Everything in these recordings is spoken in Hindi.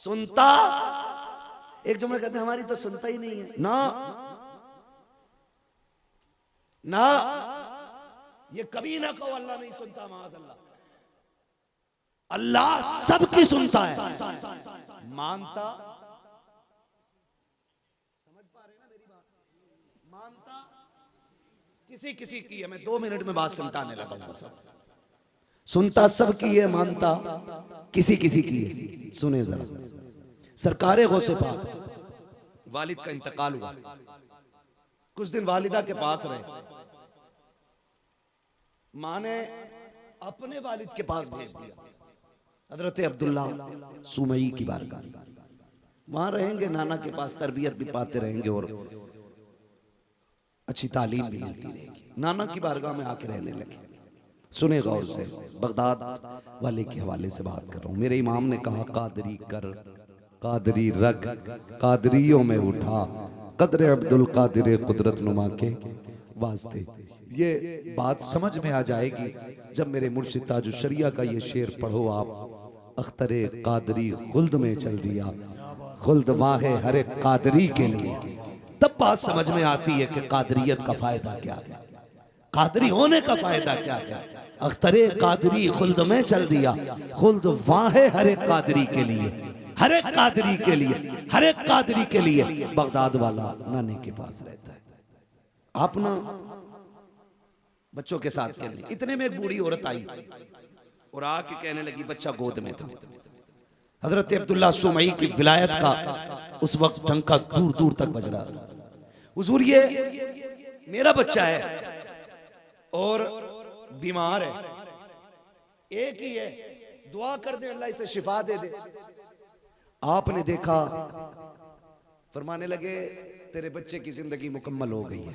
सुनता। एक जुमला कहते हैं हमारी तो सुनता ही नहीं है ना, ना ये कभी ना कहो अल्लाह नहीं सुनता, माज़अल्लाह। अल्लाह सबकी सुनता है, मानता, समझ पा रहे ना मेरी बात, मानता किसी किसी की है। मैं 2 मिनट में बात समझाने लगा हूं। सुनता सबकी है, मानता किसी किसी की है। सुने जरा, सरकारे गौसे पाक वालिद का इंतकाल हुआ, कुछ दिन वालिदा के पास रहे। मां ने अपने वालिद के पास भेज दिया, हजरत अब्दुल्ला सुमई की बारगाह। वहां रहेंगे, नाना के पास तरबियत भी पाते रहेंगे और अच्छी तालीम भी मिलती रहेगी। नाना की बारगाह में आके रहने लगे। सुने गौर से, बगदाद वाले के हवाले से बात कर रहा हूं। मेरे इमाम ने कहा, कादरी कर, कादरी रग, कादरियों में उठा, कदर अब्दुल कादिर कुदरत नुमा के वास्ते। ये बात समझ में आ जाएगी जब मेरे मुर्शिद ताजुश शरिया का ये शेर पढ़ो आप। अख्तरे कादरी खुल्द में चल दिया, खुल्द वाहे हर एक कादरी के लिए। तब बात समझ में आती है कि कादरियत का फायदा क्या है, कादरी होने का फायदा क्या है। अख्तरे कादरी खुल्द में चल दिया, खुल्द वाहे हर एक कादरी के लिए, हर एक कादरी के लिए, हर एक कादरी के लिए। बगदाद वाला नाने के पास रहता है। आप ना बच्चों के साथ खेलने, इतने में एक बूढ़ी औरत आई और आके कहने लगी, बच्चा गोद में था। हजरत अब्दुल्ला सुमई की विलायत का उस वक्त डंका दूर दूर तक बज रहा था। हुजूर ये मेरा बच्चा है और बीमार है, एक ही है, दुआ कर दे अल्लाह इसे शिफा दे दे। आपने देखा, फरमाने लगे, तेरे बच्चे की जिंदगी मुकम्मल हो गई है,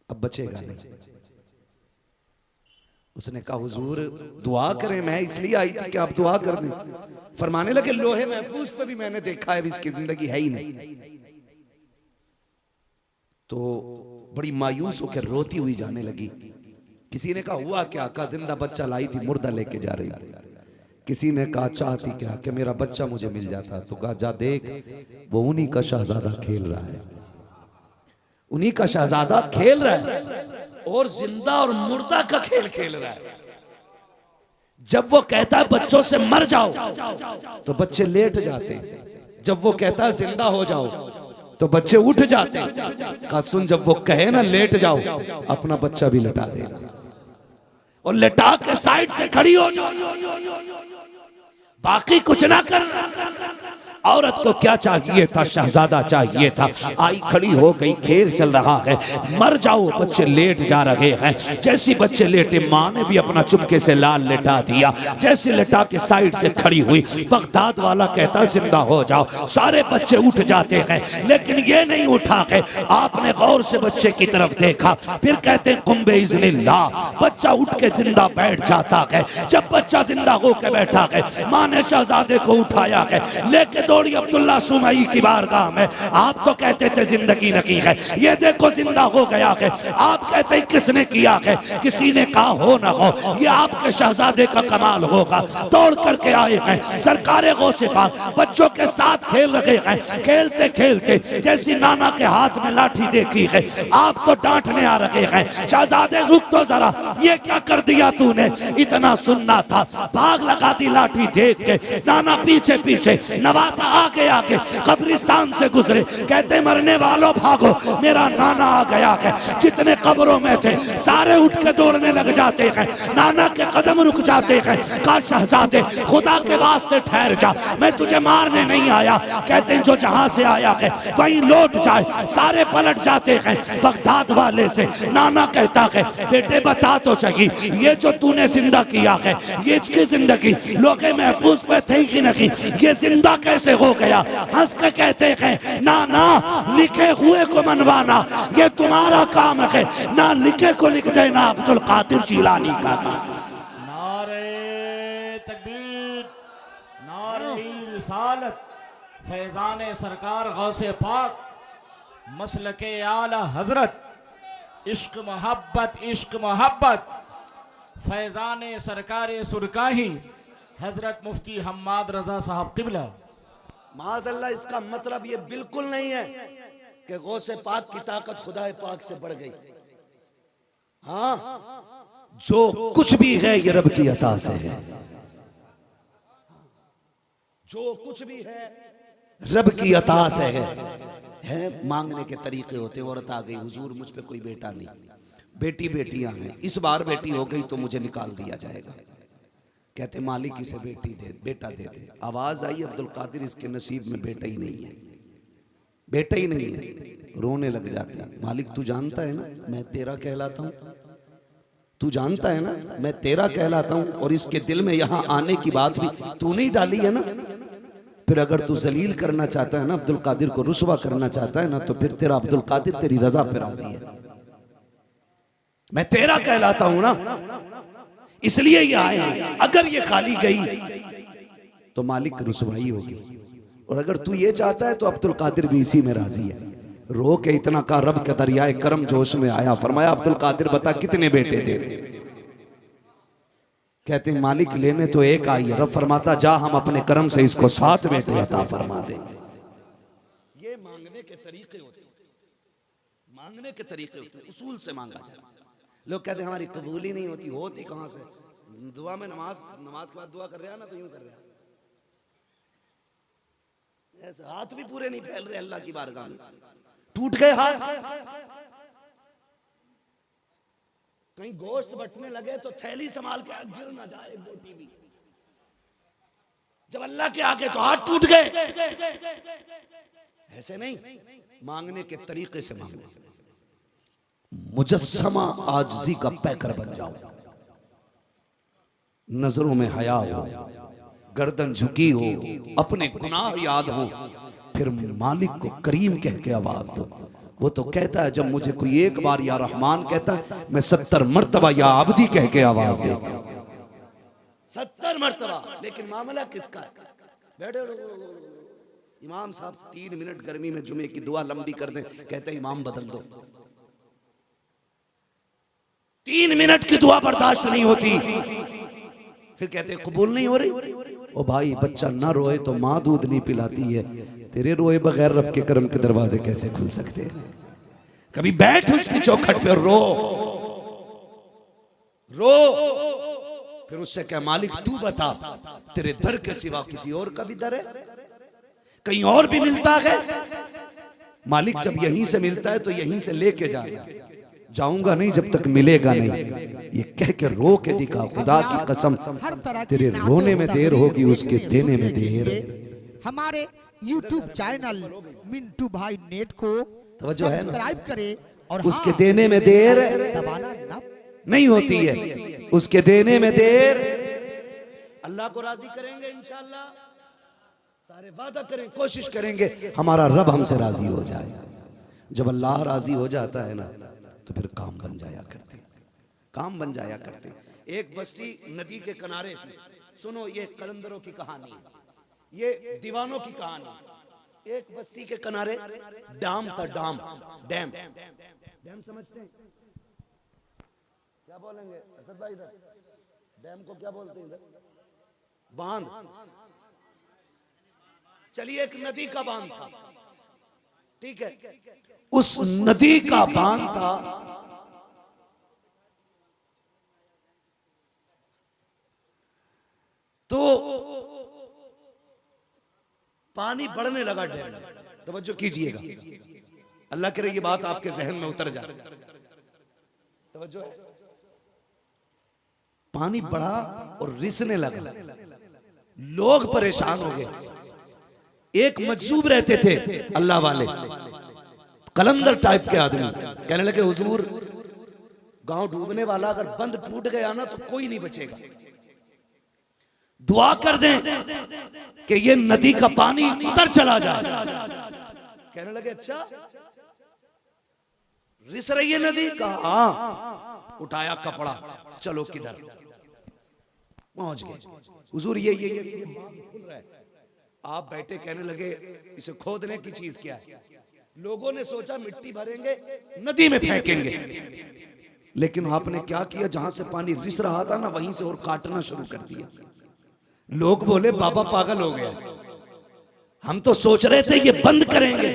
अब बचेगा नहीं। उसने कहा, हुजूर दुआ करें, मैं इसलिए आई थी कि आप दुआ कर दें। फरमाने लगे, लोहे महफूज पे भी मैंने देखा है, इसकी जिंदगी है ही नहीं। तो बड़ी मायूस होकर रोती हुई जाने लगी। किसी ने कहा, हुआ क्या? कहा, जिंदा बच्चा लाई थी, मुर्दा लेके जा रही। किसी ने कहा, चाहती क्या कि मेरा बच्चा मुझे मिल जाता। तो कहा, जा देख, वो उन्हीं का शहजादा खेल रहा है, उन्हीं का शहजादा खेल रहा है और जिंदा और मुर्दा का खेल खेल रहा है। जब वो कहता है बच्चों से मर जाओ तो बच्चे लेट जाते, जब वो कहता है जिंदा हो जाओ तो बच्चे उठ जाते। कहा, सुन, जब वो कहे ना लेट जाओ, अपना बच्चा भी लटा देना और लेटा के साइड से खड़ी हो जाओ, बाकी कुछ ना करना। औरत को क्या चाहिए था? शहजादा चाहिए था। आई खड़ी हो गई, खेल चल रहा है, मर जाओ, बच्चे लेट जा रहे हैं। जैसी बच्चे लेटे, माँ ने भी अपना चुपके से लाल लेटा दिया। जैसे लेटा के साइड से खड़ी हुई, बगदाद वाला कहता जिंदा हो जाओ। सारे बच्चे उठ जाते हैं, लेकिन ये नहीं उठा के आपने गौर से बच्चे की तरफ देखा। फिर कहते कुंबे इज़्निल्लाह, बच्चा उठ के जिंदा बैठ जाता है। जब बच्चा जिंदा होकर बैठा है, माँ ने शहजादे को उठाया है, लेके दौड़ी अब्दुल्ला सुमई की बारगाह में। आप तो कहते थे जिंदगी नहीं है, ये देखो जिंदा हो गया है। आप कहते किसने किया है? किसी ने कहा हो ना हो, ये आपके शहजादे का कमाल होगा। दौड़ करके आए हैं, सरकारे गौसे पाक बच्चों के साथ खेल रहे हैं। खेलते खेलते जैसी नाना के हाथ में लाठी देखी है, आप तो डांटने आ रहे हैं, शहजादे रुक तो जरा, ये क्या कर दिया तूने? इतना सुनना था, भाग लगा दी लाठी देख के। नाना पीछे पीछे, नवाज आगे आगे कब्रिस्तान से गुजरे। कहते मरने वालों भागो, मेरा नाना आ गया है। जितने कब्रों में थे सारे उठ के दौड़ने लग जाते हैं। नाना के कदम रुक जाते हैं। कहा, शहजादे खुदा के वास्ते ठहर जा, मैं तुझे मारने नहीं आया। कहते हैं जो जहां से आया है वहीं लौट जाए। सारे पलट जाते हैं। बगदाद वाले से नाना कहता है, बेटे बता तो सही, ये जो तूने जिंदा किया है, ये इसकी जिंदगी लोगे महफूज पे थी कि नहीं? ये जिंदा कैसे हो गया? हंस के कहते हैं, ना ना, लिखे हुए को मनवाना ये तुम्हारा काम है, ना लिखे को लिख देना अब्दुल कादिर जिलानी का काम। नारे तकबीर, नारे रिसालत, फैजान सरकार गौसे पाक, मसलके आला हजरत, इश्क मोहब्बत, इश्क मोहब्बत, फैजान सरकार सुरकाही, हजरत मुफ्ती हम्माद रजा साहब किबला। माज़अल्लाह, इसका मतलब ये बिल्कुल नहीं है कि गौसे पाक की ताकत खुदाए पाक से बढ़ गई। हाँ, जो कुछ भी है ये रब की अता से है। जो कुछ भी है रब की अता से है। मांगने के तरीके होते हैं। औरत आ गई, हुजूर मुझ पे कोई बेटा नहीं, बेटी बेटियां हैं, इस बार बेटी हो गई तो मुझे निकाल दिया जाएगा। कहते मालिक इसे बेटी दे, बेटा दे दे। आवाज आई अब्दुल कादिर इसके नसीब में बेटा ही नहीं है, बेटा ही नहीं है। रोने लग जाते हैं। मालिक तू जानता है ना मैं तेरा कहलाता हूं, तू जानता है ना मैं तेरा कहलाता हूं, और इसके दिल में यहां आने की बात भी तूने ही डाली है ना। फिर अगर तू जलील करना चाहता है ना, अब्दुल कादिर को रुसवा करना चाहता है ना, तो फिर तेरा अब्दुल कादिर तेरी रजा पे राजी है। मैं तेरा कहलाता हूं ना, इसलिए ये आए हैं। अगर ये खाली गई तो मालिक की रुसवाई होगी, और अगर तू ये चाहता है तो अब्दुल कादिर भी इसी में राजी है। रो के इतना का रब के दरियाए करम जोश में आया। फरमाया अब्दुल कादिर बता कितने बेटे थे। कहते हैं मालिक लेने तो एक आई है। रब फरमाता जा हम अपने करम से इसको 7 बेटे अता फरमा देंगे। ये मांगने के तरीके होते हैं, मांगने के तरीके होते हैं, उसूल से मांगा जाए। लोग कहते हैं हमारी कबूल ही नहीं होती, होती कहां से? दुआ में नमाज के बाद दुआ कर रहे हैं ना, तो यूं कर रहे हैं, ऐसे हाथ भी पूरे नहीं फैल रहे अल्लाह की बारगाह में, टूट गए हाथ। कहीं गोश्त बटने लगे तो थैली संभाल के गिर ना जाए बोटी भी। जब अल्लाह के आगे तो हाथ टूट गए। ऐसे नहीं, मांगने के तरीके से मांगो। मुजस्समा आजिज़ी का पैकर बन जाओ, नजरों में हया हो, गर्दन झुकी हो, अपने गुनाह याद हो, फिर मालिक को करीम कह के आवाज दो। वो तो कहता है जब मुझे कोई एक बार या रहमान कहता है, मैं 70 मर्तबा या आबदी कह के आवाज देता हूं। 70 मर्तबा। लेकिन मामला किसका है? बैठे इमाम साहब 3 मिनट गर्मी में जुमे की दुआ लंबी कर दें, कहते हैं इमाम बदल दो। 3 मिनट की दुआ बर्दाश्त नहीं होती, फिर कहते हैं कबूल नहीं हो रही। ओ भाई, बच्चा ना रोए तो माँ दूध नहीं पिलाती है, तेरे रोए बगैर रब के करम के दरवाजे कैसे खुल सकते हैं? कभी बैठ उसकी चौखट पे रो रो, फिर उससे क्या मालिक तू बता तेरे दर के सिवा किसी और का भी दर है? कहीं और भी मिलता है? मालिक जब यहीं से मिलता है तो यहीं से लेके जाऊंगा नहीं जब तक मिलेगा नहीं। ये कह के रो के दिखा, खुदा की कसम तेरे रोने में देर होगी, उसके देने में देर। हमारे YouTube चैनल मिंटू भाई नेट को सब्सक्राइब करें, और उसके देने में देर दबाना नहीं होती है, उसके देने में देर। अल्लाह को राजी करेंगे इंशाअल्लाह, सारे वादा करें, कोशिश करेंगे हमारा रब हमसे राजी हो जाए। जब अल्लाह राजी हो जाता है ना तो फिर काम बन जाया करते, काम बन जाया करते। एक बस्ती नदी के किनारे थी। सुनो, ये कलंदरों की कहानी है, ये दीवानों की कहानी। एक बस्ती के किनारे डैम था, डैम समझते हैं? क्या बोलेंगे असद भाई इधर? डैम को क्या बोलते हैं इधर? बांध। चलिए, एक नदी का बांध था, ठीक है? उस नदी का बांध था, तो पानी बढ़ने लगा डैम में। तवज्जो कीजिएगा, अल्लाह करे ये बात आपके जहन में उतर जाए। तवज्जो है। पानी बढ़ा और रिसने लगा, लोग परेशान हो गए। एक मजजूब रहते थे अल्लाह वाले, कलंदर टाइप के आदमी, कहने लगे हुजूर, गांव डूबने वाला, अगर बंद टूट गया ना तो कोई नहीं बचेगा, दुआ कर दें कि ये नदी का पानी उतर चला जाए। कहने लगे अच्छा, रिस रही है नदी? कहा हाँ। उठाया कपड़ा, चलो किधर, पहुंच गए। हुजूर ये खुल रहा है। आप बैठे, कहने लगे इसे खोदने की चीज क्या है? लोगों ने सोचा मिट्टी भरेंगे, नदी में फेंकेंगे, लेकिन आपने क्या किया, जहां से पानी रिस रहा था ना वहीं से और काटना शुरू कर दिया। लोग बोले बाबा पागल हो गया। हम तो सोच रहे थे ये बंद करेंगे,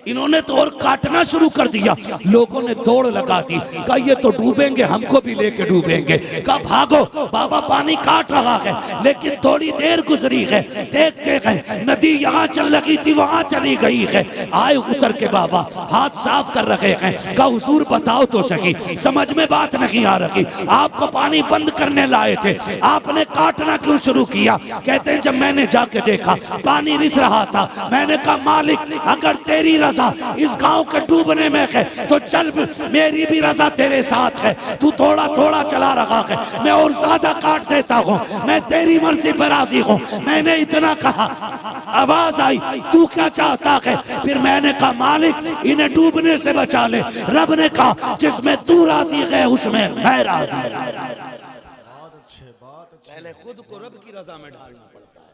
इन्होंने तो और काटना शुरू कर दिया। लोगों ने दौड़ लगा दी, कहा ये तो डूबेंगे, हमको भी लेके डूबेंगे। कहा भागो, बाबा पानी काट रहा है। लेकिन थोड़ी देर गुजरी है, देखते गए नदी यहाँ चल लगी थी वहां चली गई है। आए उतर के बाबा हाथ साफ कर रहे हैं। कहा हुजूर बताओ तो सही, समझ में बात नहीं आ रही, आपको पानी बंद करने लाए थे, आपने काटना क्यों शुरू किया? कहते हैं जब मैंने जाके देखा पानी रिस रहा था, मैंने कहा मालिक अगर तेरी इस गांव के डूबने में है तो चल, मेरी भी रजा तेरे साथ है। तू थोड़ा थोड़ा चला रहा है, मैं और ज्यादा काट देता हूँ, मैं तेरी मर्जी पर राजी हूँ। मैंने इतना कहा, आवाज आई तू क्या चाहता है? फिर मैंने कहा मालिक इन्हें डूबने से बचा ले। रब ने कहा जिसमें तू राजी है उसमें मैं राजी हूं। पहले खुद को रब की रजा में ढालना पड़ता है,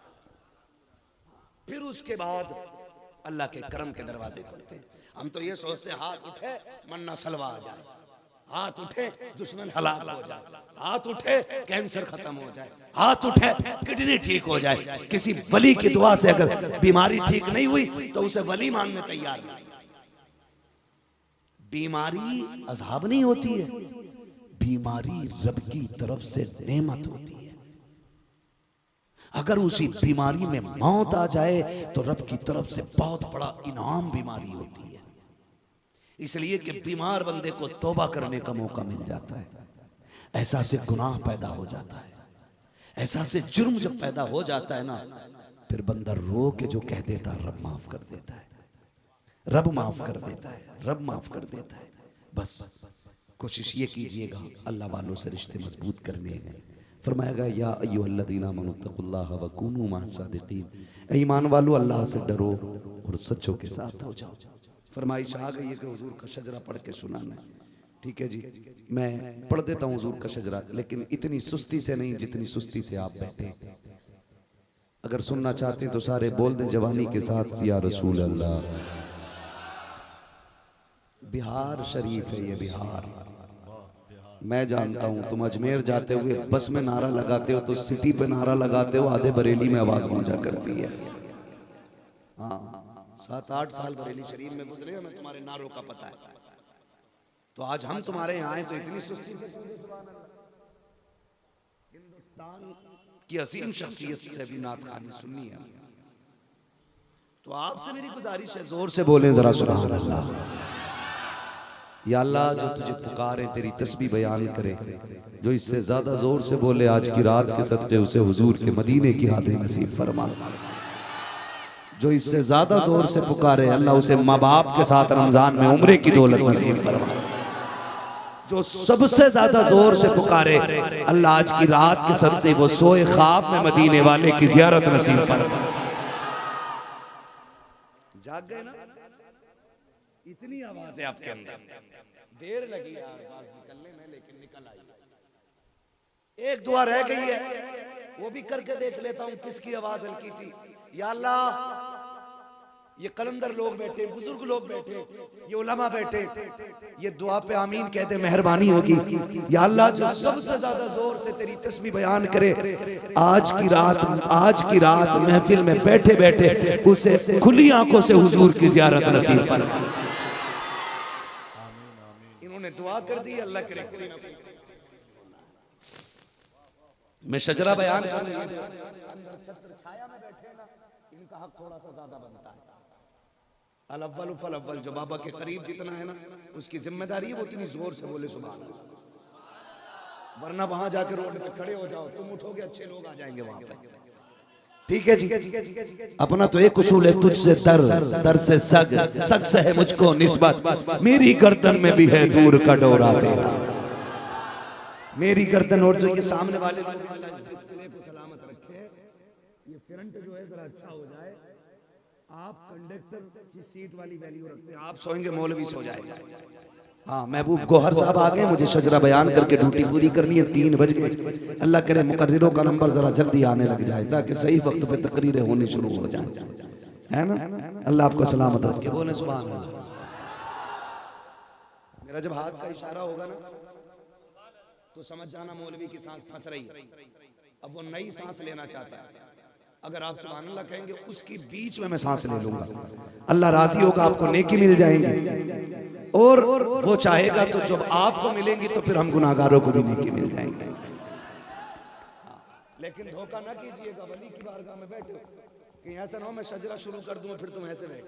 फिर उसके बाद अल्लाह के करम के दरवाजे खुलते हैं। हम तो ये सोचते हैं हाथ उठे मन्ना सलवा आ जाए, हाथ उठे दुश्मन हलाक हो जाए, हाथ उठे कैंसर खत्म हो जाए, हाथ उठे किडनी ठीक हो जाए। किसी वली की दुआ से अगर बीमारी ठीक नहीं हुई तो उसे वली मानने तैयार नहीं। बीमारी अज़ाब नहीं होती है, बीमारी रब की तरफ से नेमत होती है। अगर उसी बीमारी में मौत आ जाए तो रब की तरफ से बहुत बड़ा इनाम बीमारी होती है। इसलिए कि बीमार बंदे को तौबा करने का मौका मिल जाता है, ऐसा से गुनाह पैदा हो जाता है, ऐसा से जुर्म जब पैदा हो जाता है ना, फिर बंदा रो के जो कह देता है रब माफ कर देता है, रब माफ कर देता है, रब माफ कर देता है। बस कोशिश ये कीजिएगा अल्लाह वालों से रिश्ते मजबूत करने हैं। फरमाएगा या अय्युहल्लज़ीना आमनुत्तक़ुल्लाह व कूनू मअस-सादिक़ीन, ईमान वालों अल्लाह से डरो और सच्चों के साथ हो जाओ। फरमाइश आ गई है कि हुजूर का शजरा पढ़ के सुनाना है। ठीक है जी, मैं पढ़ देता हूँ हुजूर का शजरा, लेकिन इतनी सुस्ती से नहीं जितनी सुस्ती से आप बैठे। अगर सुनना चाहते हैं तो सारे बोल दें जवानी के साथ या रसूल अल्लाह। बिहार शरीफ है ये बिहार। मैं जानता हूं तुम अजमेर जाते हुए बस में नारा लगाते हो तो सिटी पे नारा लगाते हो, आधे बरेली में आवाज पहुंचा करती है। हाँ 7-8 साल बरेली शरीफ में गुजरे, हमें तुम्हारे नारों का पता है। तो आज हम तुम्हारे यहाँ आए तो इतनी सुस्ती से हिंदुस्तान की असीम शख्सियत से भी नात खानी सुननी है। तो आपसे मेरी गुजारिश है जोर से बोलें जरा सुभान अल्लाह। या अल्लाह जो तुझे पुकारे तेरी तस्बीह बयान करे, जो इससे ज्यादा जोर से बोले आज की रात के सदक़े उसे हुजूर के मदीने की हादिरी नसीब फरमा। जो इससे ज्यादा जोर से पुकारे अल्लाह उसे माँ बाप के साथ रमजान में उम्रे की दौलत नसीब फरमा। जो सबसे ज्यादा जोर से पुकारे अल्लाह आज की रात के सदक़े वो सोए ख्वाब में मदीने वाले की ज़ियारत नसीब फरमा। जाग गए ना? इतनी आवाज है आपके अंदर, देर लगी यार आवाज निकलने में, लेकिन निकल आई। एक दुआ रह गई है, वो भी करके देख लेता हूं किसकी आवाज हल्की थी। या अल्लाह ये कलंदर लोग बैठे, बुजुर्ग लोग बैठे, ये उलमा बैठे, ये दुआ पे आमीन कहते मेहरबानी होगी। या अल्लाह जो सबसे ज्यादा जोर से तेरी तस्बीह बयान करे आज की रात महफिल में बैठे बैठे उसे खुली आंखों से हुजूर की ज़ियारत नसीब फरमा। इन्होंने दुआ कर दी, अल्लाह करे। मैं शजरा बयान कर रही हूं, अंदर छत्र छाया में बैठे ना, इनका हक थोड़ा सा ज्यादा बनता है। अल-अव्वल फल-अव्वल, जो बाबा के करीब जितना है ना उसकी जिम्मेदारी है वो उतनी जोर से बोले सुभान अल्लाह। वरना वहां जाकर रोड पे खड़े हो जाओ, तुम उठोगे अच्छे लोग आ जाएंगे वहां पे। ठीक है जी, अपना तो एक उसूल है तुझसे दर से सग से है मुझको निस्बत, मेरी गर्दन में भी है दूर का डोरा तेरा। मेरी गर्दन और जो ये सामने वाले डिस्प्ले को सलामत रखे, ये फ्रंट जो है जरा अच्छा हो जाए। आप कंडक्टर की सीट वाली वैल्यू रखते हैं, आप सोएंगे मौलवी सो जाएगा। हाँ महबूब गोहर साहब आ गए, मुझे शजरा बयान करके ड्यूटी पूरी करनी है, 3 बज गए। अल्लाह करे मुकर्रिरों का नंबर जरा जल्दी आने लग जाए ताकि सही वक्त पे तकरीरें होनी शुरू हो जाए, है ना? अल्लाह आपको सलामत रखे, बोले सुभान अल्लाह। मेरा जब हाथ का इशारा होगा ना तो समझ जाना मौलवी की सांस फंस रही है। अब वो नई सांस लेना चाहता है, अगर आप सुभान अल्लाह कहेंगे उसकी बीच में मैं सांस ले लूंगा, अल्लाह राजी होगा, आपको नेकी मिल जाएंगी। और वो चाहेगा तो जब आपको मिलेंगी तो फिर हम गुनाहगारों को भी नेकी मिल जाएंगे। लेकिन धोखा ना कीजिएगा, वली की बारगाह में बैठे कहीं ऐसा ना हो मैं शजरा शुरू कर दूं फिर तुम ऐसे बैठ।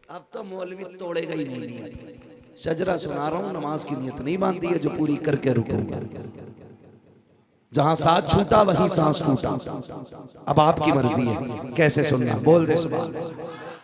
अब तो मौलवी तोड़ेगा ही नहीं नियत। शजरा सुना रहा हूं, नमाज की नियत नहीं बांधी है जो पूरी करके रुकूंगा। जहां साथ छूटा वहीं सांस टूटा। अब आपकी मर्जी है कैसे सुनना। बोल दे सुभान अल्लाह।